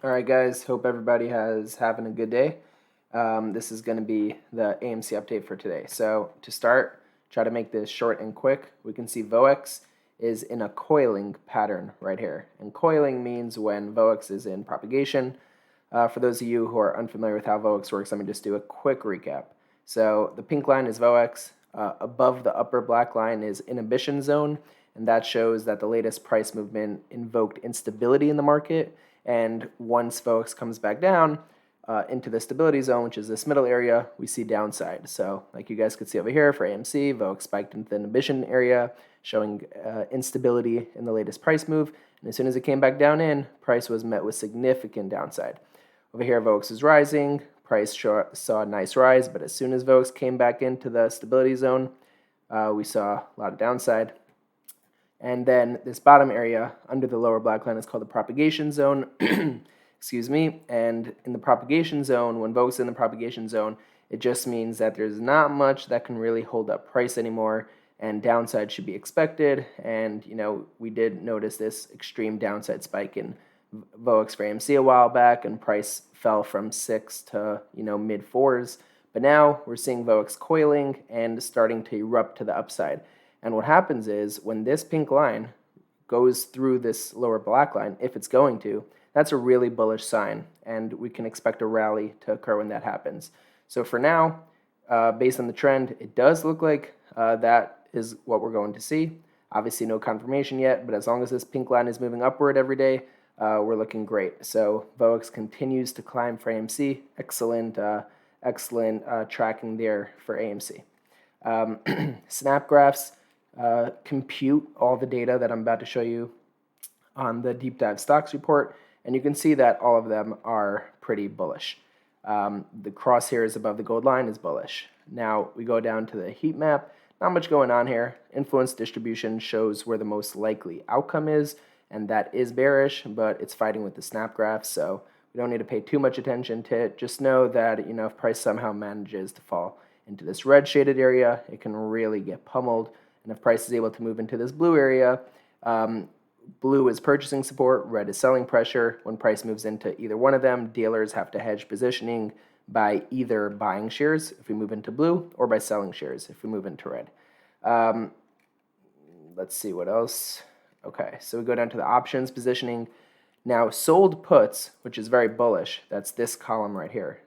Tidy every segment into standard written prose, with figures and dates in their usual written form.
All right, guys. Hope everybody has having a good day. This is going to be the AMC update for today. So to start, try to make this short and quick. We can see VOX is in a coiling pattern right here, and coiling means when VOX is in propagation. For those of you who are unfamiliar with how VOX works, let me just do a quick recap. So the pink line is VOX. Above the upper black line is inhibition zone, and that shows that the latest price movement invoked instability in the market. And once VOX comes back down into the stability zone, which is this middle area, we see downside. So like you guys could see over here for AMC, VOX spiked into the inhibition area, showing instability in the latest price move. And as soon as it came back down in, price was met with significant downside. Over here, VOX is rising. Price saw a nice rise, but as soon as VOX came back into the stability zone, we saw a lot of downside. And then this bottom area under the lower black line is called the propagation zone. Excuse me. And in the propagation zone, when VOX is in the propagation zone, it just means that there's not much that can really hold up price anymore, and downside should be expected. And we did notice this extreme downside spike in VOX for AMC a while back, and price fell from 6 to mid 4s. But now we're seeing VOX coiling and starting to erupt to the upside. And what happens is when this pink line goes through this lower black line, if it's going to, that's a really bullish sign, and we can expect a rally to occur when that happens. So for now, based on the trend, it does look like that is what we're going to see. Obviously, no confirmation yet, but as long as this pink line is moving upward every day, we're looking great. So VOX continues to climb for AMC. Excellent tracking there for AMC. Snap graphs compute all the data that I'm about to show you on the deep dive stocks report, and you can see that all of them are pretty bullish. The crosshairs above the gold line is bullish. Now we go down to the heat map. Not much going on here. Influence distribution shows where the most likely outcome is, and that is bearish, but it's fighting with the snap graph, so we don't need to pay too much attention to it. Just know that if price somehow manages to fall into this red shaded area, it can really get pummeled. And if price is able to move into this blue area, blue is purchasing support, red is selling pressure. When price moves into either one of them, dealers have to hedge positioning by either buying shares if we move into blue, or by selling shares if we move into red. Let's see what else. Okay, so we go down to the options positioning. Now, sold puts, which is very bullish, that's this column right here.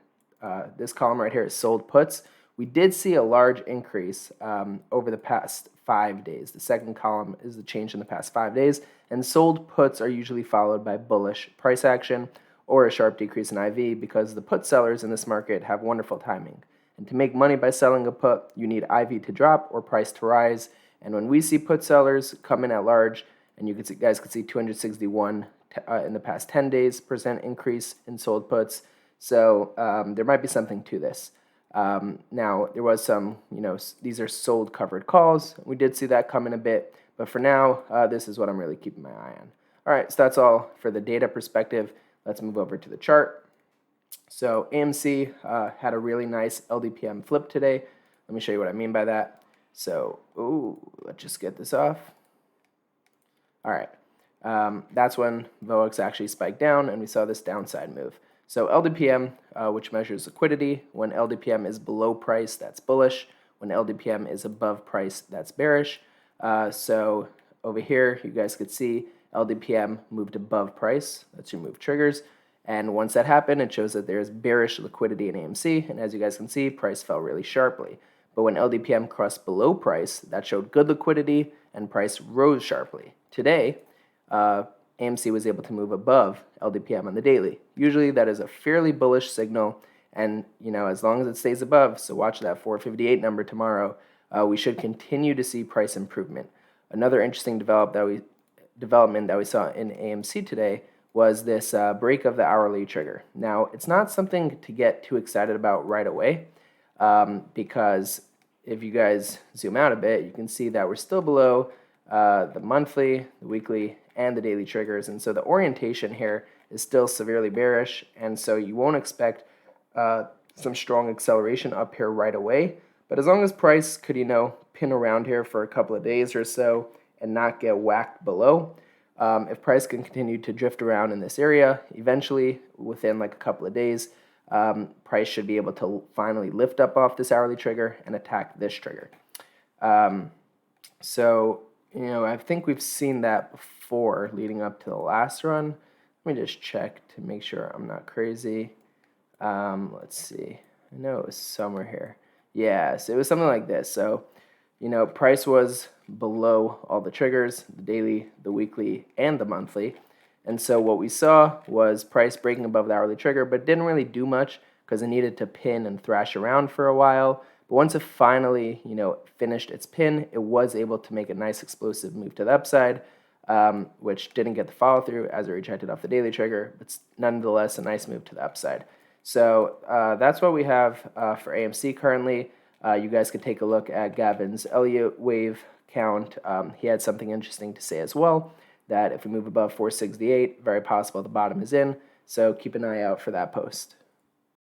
This column right here is sold puts. We did see a large increase over the past 5 days. The second column is the change in the past 5 days, and sold puts are usually followed by bullish price action or a sharp decrease in IV, because the put sellers in this market have wonderful timing. And to make money by selling a put, you need IV to drop or price to rise. And when we see put sellers come in at large, and you guys could see 261 in the past 10 days % increase in sold puts. So there might be something to this. Now, there was some, these are sold covered calls. We did see that come in a bit, but for now, this is what I'm really keeping my eye on. All right, so that's all for the data perspective. Let's move over to the chart. So AMC had a really nice LDPM flip today. Let me show you what I mean by that. So, let's just get this off. All right, that's when VOX actually spiked down, and we saw this downside move. So LDPM, which measures liquidity, when LDPM is below price, that's bullish. When LDPM is above price, that's bearish. So over here, you guys could see LDPM moved above price. That's your move triggers. And once that happened, it shows that there's bearish liquidity in AMC. And as you guys can see, price fell really sharply. But when LDPM crossed below price, that showed good liquidity, and price rose sharply. Today, AMC was able to move above LDPM on the daily. Usually that is a fairly bullish signal, and as long as it stays above, so watch that 458 number tomorrow, we should continue to see price improvement. Another interesting development that we saw in AMC today was this break of the hourly trigger. Now, it's not something to get too excited about right away, because if you guys zoom out a bit, you can see that we're still below the monthly, the weekly, and the daily triggers. And so the orientation here is still severely bearish, and so you won't expect some strong acceleration up here right away. But as long as price could, pin around here for a couple of days or so and not get whacked below, If price can continue to drift around in this area, eventually, within like a couple of days, price should be able to finally lift up off this hourly trigger and attack this trigger. So, I think we've seen that before leading up to the last run. Let me just check to make sure I'm not crazy. Let's see. I know it was somewhere here. Yeah, so it was something like this. So, price was below all the triggers, the daily, the weekly, and the monthly. And so what we saw was price breaking above the hourly trigger, but didn't really do much because it needed to pin and thrash around for a while. But once it finally, finished its pin, it was able to make a nice explosive move to the upside, which didn't get the follow through as it rejected off the daily trigger, but nonetheless a nice move to the upside. So that's what we have for AMC currently. You guys can take a look at Gavin's Elliott wave count. He had something interesting to say as well, that if we move above 468, very possible the bottom is in. So keep an eye out for that post.